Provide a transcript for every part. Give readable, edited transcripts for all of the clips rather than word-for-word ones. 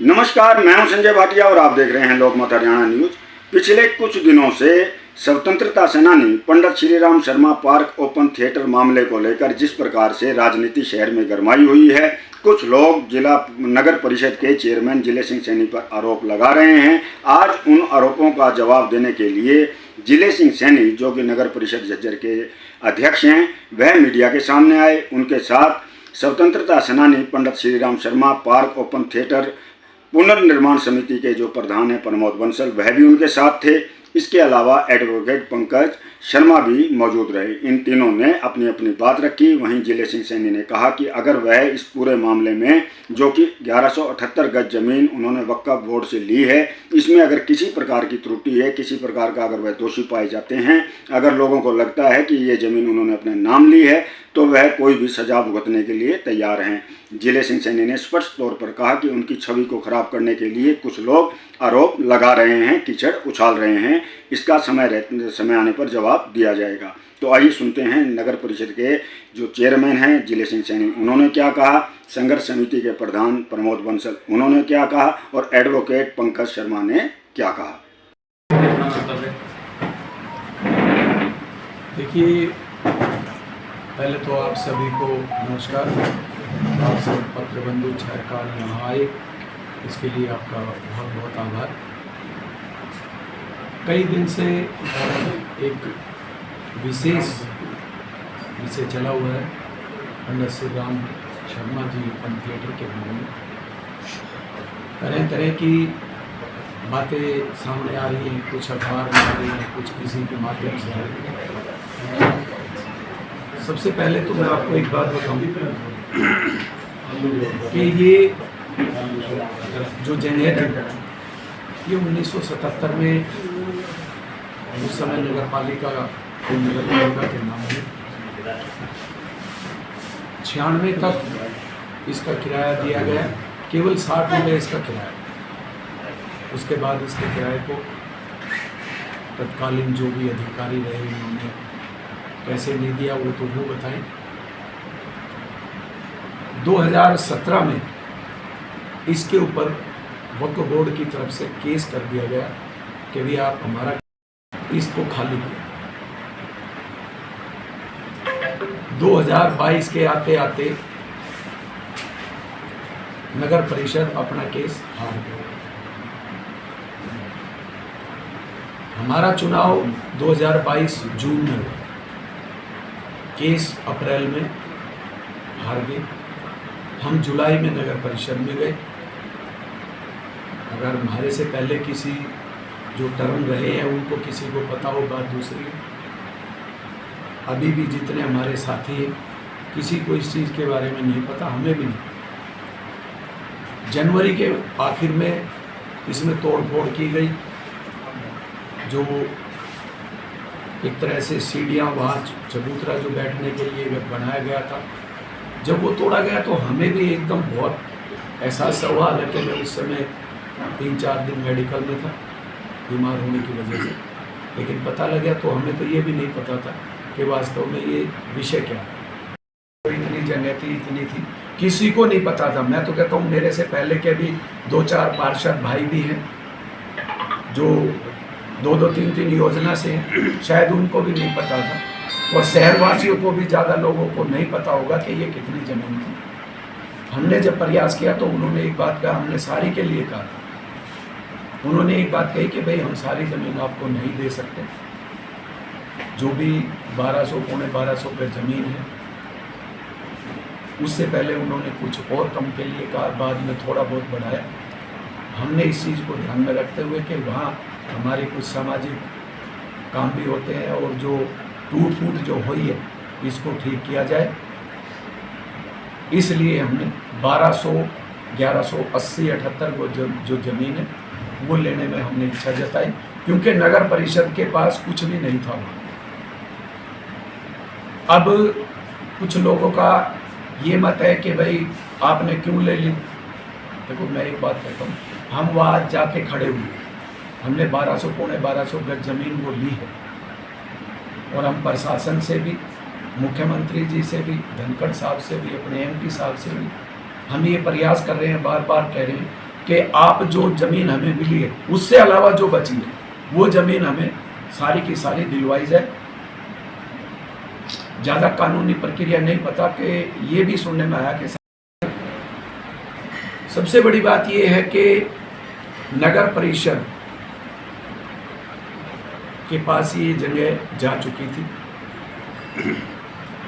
नमस्कार, मैं हूं संजय भाटिया और आप देख रहे हैं लोकमत हरियाणा न्यूज। पिछले कुछ दिनों से स्वतंत्रता सेनानी Pandit Shriram Sharma park open theatre मामले को लेकर जिस प्रकार से राजनीति शहर में गरमाई हुई है, कुछ लोग जिला नगर परिषद के चेयरमैन जिले सिंह सैनी पर आरोप लगा रहे हैं। आज उन आरोपों का जवाब देने के लिए जिले सिंह सैनी, जो कि नगर परिषद झज्जर के अध्यक्ष हैं, वह मीडिया के सामने आए। उनके साथ स्वतंत्रता सेनानी Pandit Shriram Sharma park open theatre पुनर्निर्माण समिति के जो प्रधान हैं प्रमोद बंसल, वह भी उनके साथ थे। इसके अलावा एडवोकेट पंकज शर्मा भी मौजूद रहे। इन तीनों ने अपनी अपनी बात रखी। वहीं जिले सिंह सैनी ने कहा कि अगर वह इस पूरे मामले में, जो कि 1178 गज जमीन उन्होंने वक्फ बोर्ड से ली है, इसमें अगर किसी प्रकार की त्रुटि है, किसी प्रकार का अगर वह दोषी पाए जाते हैं, अगर लोगों को लगता है कि ये ज़मीन उन्होंने अपने नाम ली है, तो वह कोई भी सजा भुगतने के लिए तैयार हैं। जिले सिंह सैनी ने स्पष्ट तौर पर कहा कि उनकी छवि को खराब करने के लिए कुछ लोग आरोप लगा रहे हैं, कीचड़ उछाल रहे हैं। इसका समय आने पर जवाब दिया जाएगा। तो आइए सुनते हैं नगर परिषद के जो चेयरमैन हैं जिले सिंह सैनी, उन्होंने क्या कहा, संघर्ष समिति के प्रधान प्रमोद बंसल उन्होंने क्या कहा और एडवोकेट पंकज शर्मा ने क्या कहा। देखिए, पहले तो आप सभी को नमस्कार। आप सब पत्रबंधु छात्रकाल यहाँ आए, इसके लिए आपका बहुत बहुत आभार। कई दिन से एक विशेष विषय चला हुआ है पंडित श्रीराम शर्मा जी ओपन थिएटर के बारे में। तरह तरह की बातें सामने आ रही हैं, कुछ अखबार में आ रही हैं, कुछ किसी के माध्यम से आ रही हैं। सबसे पहले तो मैं आपको एक बात बताऊं कि ये जो जनहित है, ये 1977 में उस समय नगर पालिका के नाम है। 96 तक इसका किराया दिया गया, केवल 60 रुपये इसका किराया। उसके बाद इसके किराए को तत्कालीन जो भी अधिकारी रहे उन्होंने कैसे नहीं दिया वो तो वो बताएं। 2017 में इसके ऊपर वक्फ बोर्ड की तरफ से केस कर दिया गया कि भी आप हमारा इसको खाली किया। 2022 के आते आते नगर परिषद अपना केस हार गया। हमारा चुनाव 2022 जून में हुआ, केस अप्रैल में हार गए। हम जुलाई में नगर परिषद में गए। अगर हमारे से पहले किसी जो टर्म रहे हैं उनको किसी को पता हो, बात दूसरी। अभी भी जितने हमारे साथी हैं किसी को इस चीज़ के बारे में नहीं पता, हमें भी नहीं। जनवरी के आखिर में इसमें तोड़फोड़ की गई। जो एक तरह से सीढ़ियाँ वहाँ चबूतरा जो बैठने के लिए बनाया गया था, जब वो तोड़ा गया तो हमें भी एकदम बहुत एहसास हुआ। हालांकि मैं उस समय 3-4 दिन मेडिकल में था बीमार होने की वजह से, लेकिन पता लगा तो हमें तो ये भी नहीं पता था कि वास्तव में ये विषय क्या है। तो इतनी जनहिती इतनी थी, किसी को नहीं पता था। मैं तो कहता हूँ मेरे से पहले के भी 2-4 पार्षद भाई भी हैं जो 2-2, 3-3 योजना से हैं, शायद उनको भी नहीं पता था। और शहरवासियों को भी ज़्यादा लोगों को नहीं पता होगा कि ये कितनी ज़मीन थी। हमने जब प्रयास किया तो उन्होंने एक बात कहा, हमने सारी के लिए कहा था। उन्होंने एक बात कही कि भाई हम सारी ज़मीन आपको नहीं दे सकते, जो भी 1200 पौने 1200 पे ज़मीन है। उससे पहले उन्होंने कुछ और कम के लिए कहा, बाद में थोड़ा बहुत बढ़ाया। हमने इस चीज़ को ध्यान में रखते हुए कि वहाँ हमारे कुछ सामाजिक काम भी होते हैं और जो टूट फूट जो हुई है इसको ठीक किया जाए, इसलिए हमने 1200, 1180, 78 को जो ज़मीन है वो लेने में हमने इच्छा जताई, क्योंकि नगर परिषद के पास कुछ भी नहीं था वहाँ। अब कुछ लोगों का ये मत है कि भाई आपने क्यों ले ली। देखो, मैं एक बात कहता हूँ, हम वहाँ जाके खड़े हुए, हमने 1200 पौने 1200 गज ज़मीन वो ली है। और हम प्रशासन से भी, मुख्यमंत्री जी से भी, धनखड़ साहब से भी, अपने MP साहब से भी हम ये प्रयास कर रहे हैं, बार बार कह रहे हैं कि आप जो ज़मीन हमें मिली है उससे अलावा जो बची है वो ज़मीन हमें सारी की सारी दिलवाई जाए। ज़्यादा कानूनी प्रक्रिया नहीं पता कि ये भी सुनने में आया कि सबसे बड़ी बात ये है कि नगर परिषद के पास ये जगह जा चुकी थी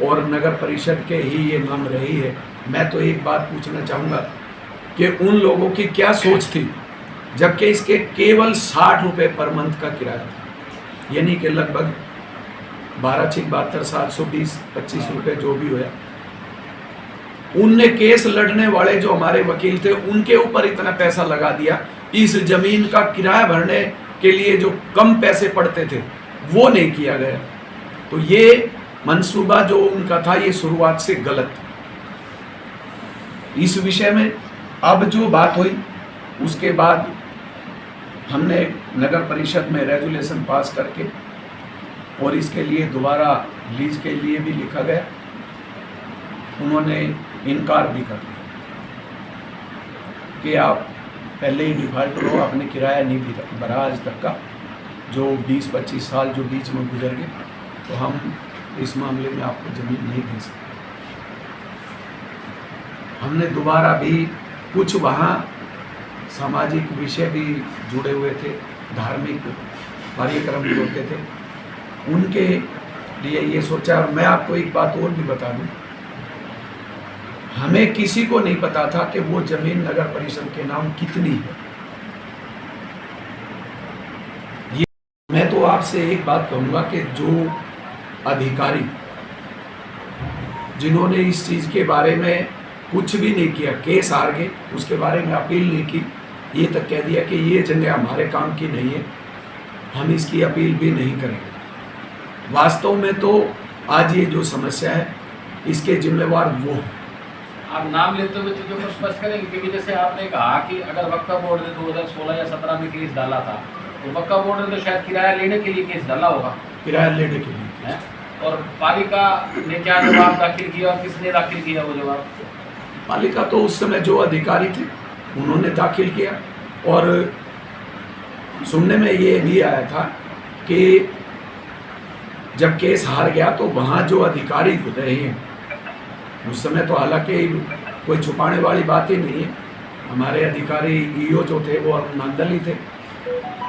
और नगर परिषद के ही ये नाम रही है। मैं तो एक बात पूछना चाहूँगा कि उन लोगों की क्या सोच थी जबकि इसके केवल 60 रुपये पर मंथ का किराया था, यानी कि लगभग 12×6 = 720 25 रुपये जो भी हुआ। उनने केस लड़ने वाले जो हमारे वकील थे उनके ऊपर इतना पैसा लगा दिया, इस जमीन का किराया भरने के लिए जो कम पैसे पड़ते थे वो नहीं किया गया। तो ये मंसूबा जो उनका था ये शुरुआत से गलत था। इस विषय में अब जो बात हुई उसके बाद हमने नगर परिषद में रेजुलेशन पास करके और इसके लिए दोबारा लीज के लिए भी लिखा गया। उन्होंने इनकार भी कर दिया कि आप पहले ही डिफॉल्ट हो, आपने किराया नहीं भरा आज तक का, जो 20-25 साल जो बीच में गुजर गए, तो हम इस मामले में आपको ज़मीन नहीं दे सकते। हमने दोबारा भी कुछ वहाँ सामाजिक विषय भी जुड़े हुए थे, धार्मिक कार्यक्रम भी होते थे, उनके लिए ये सोचा। और मैं आपको एक बात और भी बता दूं, हमें किसी को नहीं पता था कि वो जमीन नगर परिषद के नाम कितनी है। ये मैं तो आपसे एक बात कहूँगा कि जो अधिकारी जिन्होंने इस चीज़ के बारे में कुछ भी नहीं किया, केस हार गए, उसके बारे में अपील नहीं की, ये तक कह दिया कि ये जगह हमारे काम की नहीं है, हम इसकी अपील भी नहीं करेंगे। वास्तव में तो आज ये जो समस्या है इसके जिम्मेवार वो हैं। आप नाम लेते हुए चीज़ों को स्पष्ट करेंगे, क्योंकि जैसे आपने कहा कि अगर वक्फ बोर्ड ने 2016 या 17 में केस डाला था तो वक्फ बोर्ड ने तो शायद किराया लेने के लिए केस डाला होगा, किराया लेने के लिए है? और पालिका ने क्या जवाब दाखिल किया और किसने दाखिल किया वो जवाब? पालिका तो उस समय जो अधिकारी थे उन्होंने दाखिल किया। और सुनने में ये भी आया था कि जब केस हार गया तो वहाँ जो अधिकारी रहे हैं उस समय, तो हालांकि कोई छुपाने वाली बात ही नहीं है, हमारे अधिकारी ईओ जो थे वो नांदली थे।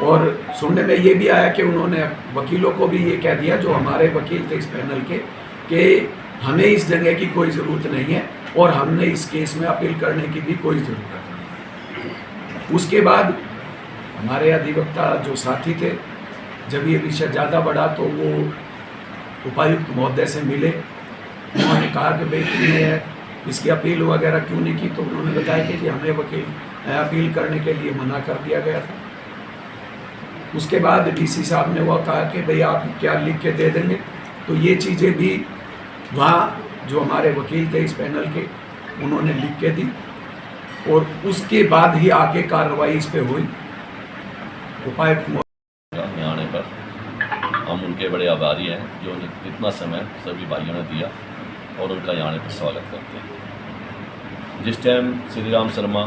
और सुनने में ये भी आया कि उन्होंने वकीलों को भी ये कह दिया, जो हमारे वकील थे इस पैनल के, कि हमें इस जगह की कोई ज़रूरत नहीं है और हमने इस केस में अपील करने की भी कोई ज़रूरत नहीं। उसके बाद हमारे अधिवक्ता जो साथी थे, जब ये विषय ज़्यादा बढ़ा तो वो उपायुक्त महोदय से मिले। उन्होंने कहा कि भाई तुमने इसकी अपील वगैरह क्यों नहीं की, तो उन्होंने बताया कि हमें वकील अपील करने के लिए मना कर दिया गया था। उसके बाद डीसी साहब ने वो कहा कि भाई आप क्या लिख के दे देंगे, तो ये चीज़ें भी वहाँ जो हमारे वकील थे इस पैनल के उन्होंने लिख के दी और उसके बाद ही आगे कार्रवाई इस पर हुई। उपायुक्त आने पर हम उनके बड़े आभारी हैं जो इतना समय सभी भाइयों ने दिया और उनका यहाँ आने पर स्वागत करते हैं। जिस टाइम श्री राम शर्मा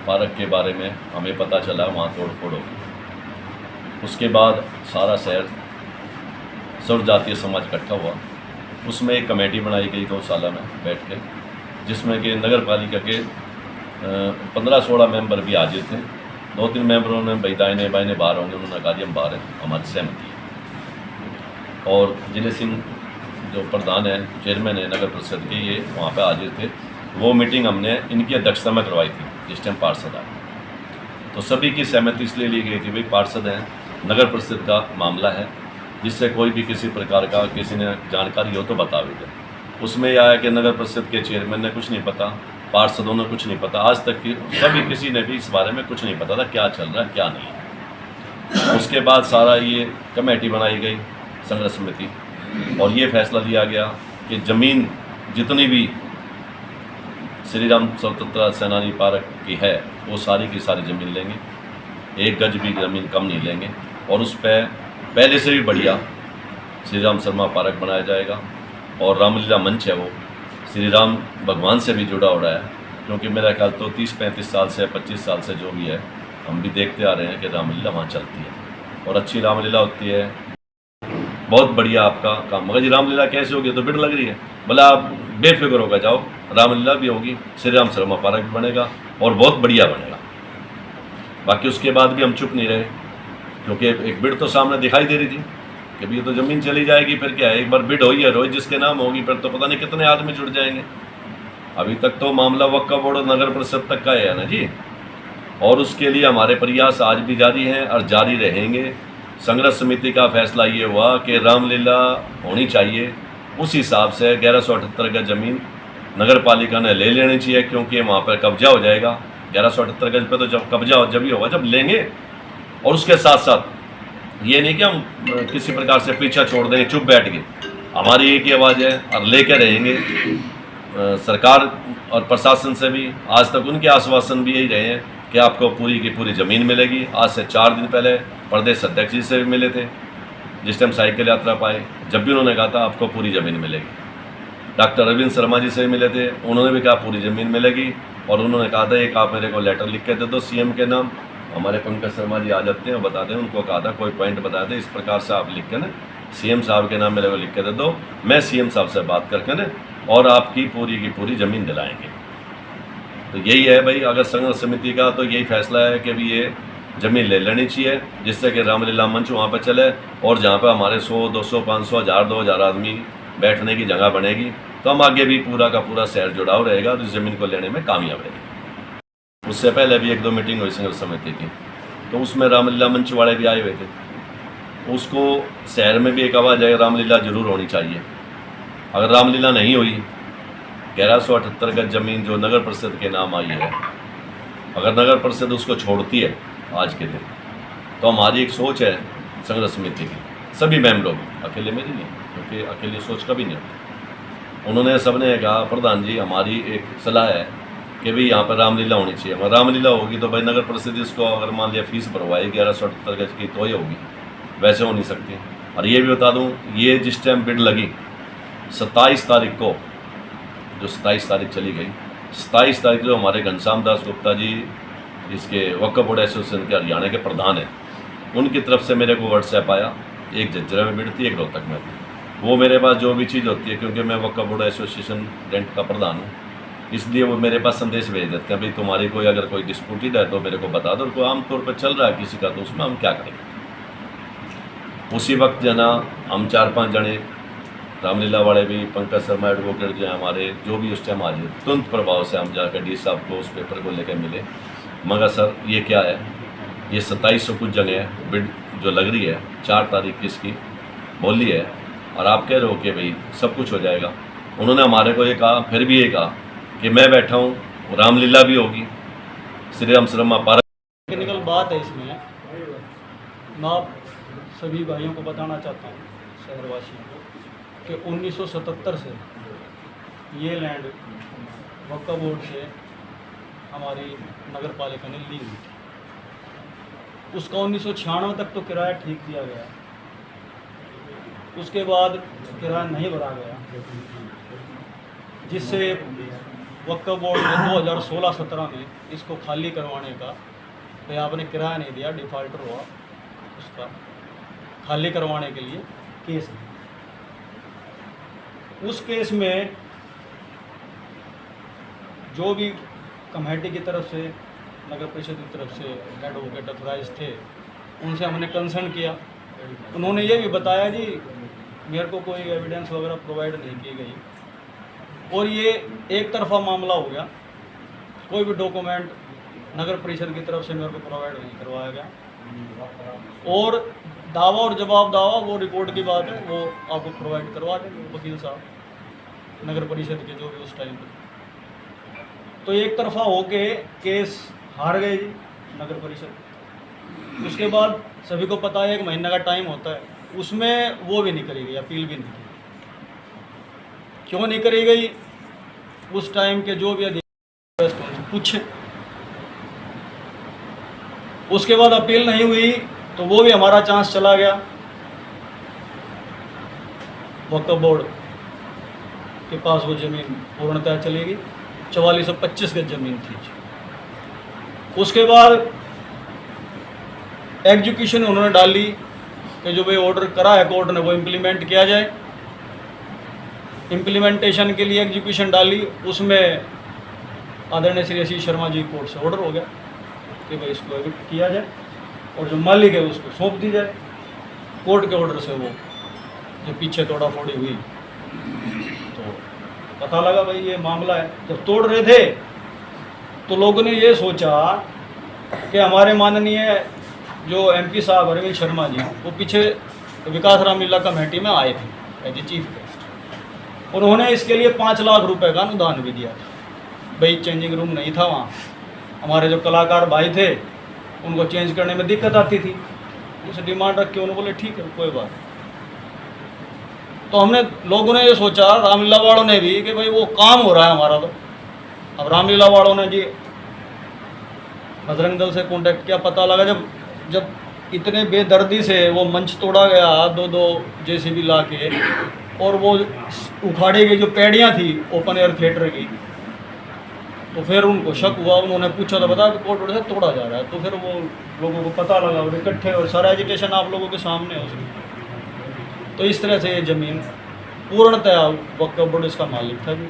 पार्क के बारे में हमें पता चला वहाँ तोड़ फोड़ होगी, उसके बाद सारा शहर सर्व जातीय समाज इकट्ठा हुआ। उसमें एक कमेटी बनाई गई गौशाला में बैठ के, जिसमें कि नगर पालिका के 15-16 मेंबर भी हाजिर थे। 2-3 मेंबरों ने भाई दाहिने बाइने बाहर होंगे, उन्होंने कहा हम बाहर हैं, हमारी सहमति है। और जिले सिंह जो प्रधान है, चेयरमैन है नगर परिषद के, ये वहाँ पे हाजिर थे। वो मीटिंग हमने इनकी अध्यक्षता में करवाई थी जिस टाइम पार्षद आए। तो सभी की सहमति इसलिए ली गई थी, भाई पार्षद हैं, नगर परिषद का मामला है, जिससे कोई भी किसी प्रकार का किसी ने जानकारी हो तो बता भी दें। उसमें यह आया कि नगर परिषद के चेयरमैन ने कुछ नहीं पता, पार्षदों ने कुछ नहीं पता, आज तक की सभी किसी ने भी इस बारे में कुछ नहीं पता था क्या चल रहा है क्या नहीं। उसके बाद सारा ये कमेटी बनाई गई संघर्ष समिति और ये फैसला लिया गया कि ज़मीन जितनी भी श्री राम स्वतंत्रता सेनानी पार्क की है वो सारी की सारी ज़मीन लेंगे, 1 गज भी ज़मीन कम नहीं लेंगे। और उस पर पहले से भी बढ़िया श्री राम शर्मा पार्क बनाया जाएगा। और रामलीला मंच है वो श्री राम भगवान से भी जुड़ा हो रहा है, क्योंकि मेरा ख्याल तो 30-35 साल से 25 साल से जो भी है हम भी देखते आ रहे हैं कि रामलीला वहाँ चलती है और अच्छी रामलीला होती है। बहुत बढ़िया आपका काम। मगर जी रामलीला कैसे होगी, तो बिड लग रही है। भला आप बेफिक्र होकर जाओ, रामलीला भी होगी, श्री राम शर्मा पार्क भी बनेगा और बहुत बढ़िया बनेगा। बाकी उसके बाद भी हम चुप नहीं रहे, क्योंकि एक बिड तो सामने दिखाई दे रही थी कि भी ये तो ज़मीन चली जाएगी, फिर क्या है, एक बार बिड हुई है, रोज जिसके नाम होगी, फिर तो पता नहीं कितने आदमी जुड़ जाएंगे। अभी तक तो मामला वक्फ बोर्ड और नगर परिषद तक का है ना जी, और उसके लिए हमारे प्रयास आज भी जारी हैं और जारी रहेंगे। संघर्ष समिति का फैसला ये हुआ कि रामलीला होनी चाहिए, उस हिसाब से 1178 गज ज़मीन नगर पालिका ने ले लेनी चाहिए, क्योंकि वहाँ पर कब्जा हो जाएगा। 1178 गज पे तो जब कब्जा हो जब ही होगा जब लेंगे। और उसके साथ साथ ये नहीं कि हम किसी प्रकार से पीछा छोड़ देंगे, चुप बैठ गए। हमारी एक ही आवाज़ है और लेकर रहेंगे। सरकार और प्रशासन से भी आज तक उनके आश्वासन भी यही रहे हैं कि आपको पूरी की पूरी ज़मीन मिलेगी। आज से 4 दिन पहले प्रदेश अध्यक्ष जी से भी मिले थे, जिस टाइम साइकिल यात्रा पाए, जब भी उन्होंने कहा था आपको पूरी ज़मीन मिलेगी। डॉक्टर अरविंद शर्मा जी से भी मिले थे, उन्होंने भी कहा पूरी ज़मीन मिलेगी। और उन्होंने कहा था एक आप मेरे को लेटर लिख के दे दो सीएम के नाम। हमारे पंकज शर्मा जी आ जाते हैं और बताते हैं, उनको कहा था कोई पॉइंट बता दें, इस प्रकार से आप लिख के ना सीएम साहब के नाम मेरे को लिख के दे दो, मैं सीएम साहब से बात करके ना और आपकी पूरी की पूरी ज़मीन दिलाएंगे। तो यही है भाई, अगर संघर्ष समिति का तो यही फैसला है कि भी ये ज़मीन ले लेनी चाहिए, जिससे कि रामलीला मंच वहाँ पर चले और जहाँ पर हमारे 100, 200, 500, 1000, 2000 आदमी बैठने की जगह बनेगी, तो हम आगे भी पूरा का पूरा शहर जुड़ाव रहेगा, तो इस ज़मीन को लेने में कामयाब रहेगी। उससे पहले भी 1-2 मीटिंग हुई संघर्ष समिति की, तो उसमें रामलीला मंच वाले भी आए हुए थे। उसको शहर में भी एक आवाज़ है, रामलीला जरूर होनी चाहिए। अगर रामलीला नहीं हुई, 1178 गज ज़मीन जो नगर परिषद के नाम आई है, अगर नगर परिषद उसको छोड़ती है आज के दिन, तो हमारी एक सोच है संघर्ष समिति की, सभी मेंबरों की, अकेले मेरी नहीं, क्योंकि अकेली सोच कभी नहीं होती। उन्होंने सबने कहा प्रधान जी हमारी एक सलाह है कि भाई यहाँ पर रामलीला होनी चाहिए। अगर रामलीला होगी तो भाई नगर परिषद इसको अगर मान लिया फीस भरवाई 1178 गज की, तो ये होगी, वैसे हो नहीं सकती। और ये भी बता दूँ, ये जिस टाइम बिड लगी 27 तारीख को, जो 27 तारीख चली गई, 27 तारीख जो हमारे घनश्याम दास गुप्ता जी इसके वक्फ बोर्ड एसोसिएशन के हरियाणा के प्रधान हैं, उनकी तरफ से मेरे को व्हाट्सएप आया, एक झज्जर में बिड थी, एक रोहतक में थी। वो मेरे पास जो भी चीज़ होती है, क्योंकि मैं वक्फ बोर्ड एसोसिएशन रेंट का प्रधान हूँ, इसलिए वो मेरे पास संदेश भेज देते हैं, भाई तुम्हारी कोई अगर कोई डिस्प्यूटेड है तो मेरे को बता दो, कोई आमतौर पर चल रहा है किसी का, तो उसमें हम क्या करेंगे। उसी वक्त जना हम 4-5 जने रामलीला वाले भी, पंकज शर्मा एडवोकेट जो है हमारे, जो भी उस टाइम आ जाए, तुरंत प्रभाव से हम जाकर डी साहब को उस पेपर को लेकर मिले। मगर सर ये क्या है, ये 2700 कुछ जगह है बिड जो लग रही है, 4 तारीख की इसकी बोली है, और आप कह रहे हो कि भाई सब कुछ हो जाएगा। उन्होंने हमारे को ये कहा, फिर भी ये कहा कि मैं बैठा हूँ, रामलीला भी होगी, श्री राम शर्मा पार्क। टेक्निकल बात है इसमें, मैं आप सभी भाइयों को बताना चाहता हूँ, शहरवासियों को, कि 1977 से ये लैंड वक्फ बोर्ड से हमारी नगर पालिका ने ली हुई थी। उसका 1996 तक तो किराया ठीक दिया गया, उसके बाद किराया नहीं भरा गया, जिससे वक्फ बोर्ड ने 2016-17 में इसको खाली करवाने का, तो आपने किराया नहीं दिया, डिफ़ॉल्टर हुआ, उसका खाली करवाने के लिए केस है। उस केस में जो भी कमेटी की तरफ से, नगर परिषद की तरफ से एडवोकेट अथोराइज थे, उनसे हमने कंसर्न किया। उन्होंने ये भी बताया जी मेरे को कोई एविडेंस वगैरह प्रोवाइड नहीं की गई, और ये एक तरफा मामला हो गया, कोई भी डॉक्यूमेंट नगर परिषद की तरफ से मेरे को प्रोवाइड नहीं करवाया गया। और दावा और जवाब दावा वो रिकॉर्ड की बात है, वो आपको प्रोवाइड करवा देंगे वकील साहब नगर परिषद के जो भी उस टाइम पर। तो एक तरफा होके केस हार गए जी नगर परिषद। उसके बाद सभी को पता है 1 महीने का टाइम होता है, उसमें वो भी नहीं करी गई, अपील भी नहीं की। क्यों नहीं करी गई, उस टाइम के जो भी अधिकारी पूछे। उसके बाद अपील नहीं हुई तो वो भी हमारा चांस चला गया, वक्फ बोर्ड के पास वो ज़मीन पूर्णतः चलेगी। 4425 गज ज़मीन थी। उसके बाद एग्जीक्यूशन उन्होंने डाली कि जो भाई ऑर्डर करा है कोर्ट ने वो इम्प्लीमेंट किया जाए। इम्प्लीमेंटेशन के लिए एग्जीक्यूशन डाली, उसमें आदरणीय श्री आशीष शर्मा जी कोर्ट से ऑर्डर हो गया कि भाई इसको एविक्ट किया जाए और जो मालिक है उसको सौंप दी जाए। कोर्ट के ऑर्डर से वो जो पीछे तोड़ा फोड़ी हुई तो पता लगा भाई ये मामला है। जब तोड़ रहे थे तो लोगों ने ये सोचा कि हमारे माननीय जो एमपी साहब अरविंद शर्मा जी वो पीछे विकास रामलीला कमेटी में आए थे एज ए चीफ गेस्ट। उन्होंने इसके लिए 5 लाख रुपए का अनुदान भी दिया था। भाई चेंजिंग रूम नहीं था वहाँ, हमारे जो कलाकार भाई थे उनको चेंज करने में दिक्कत आती थी, उसे डिमांड रख के उन्होंने बोले ठीक है कोई बात। तो हमने लोगों ने ये सोचा, रामलीला वालों ने भी, कि भाई वो काम हो रहा है हमारा। तो अब रामलीला वालों ने जी बजरंग दल से कांटेक्ट किया, पता लगा जब इतने बेदर्दी से वो मंच तोड़ा गया 2-2 जेसीबी ला के, और वो उखाड़े गई जो पैड़ियाँ थी ओपन एयर थिएटर की, तो फिर उनको शक हुआ। उन्होंने पूछा तो बता कोर्ट ऑर्डर से तोड़ा जा रहा है। तो फिर वो लोगों को पता लगा और इकट्ठे, और सारा एजिटेशन आप लोगों के सामने है उसमें। तो इस तरह से ये ज़मीन पूर्णतया वक्फ बोर्ड इसका मालिक था जी।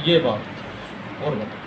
ये बात और बताओ।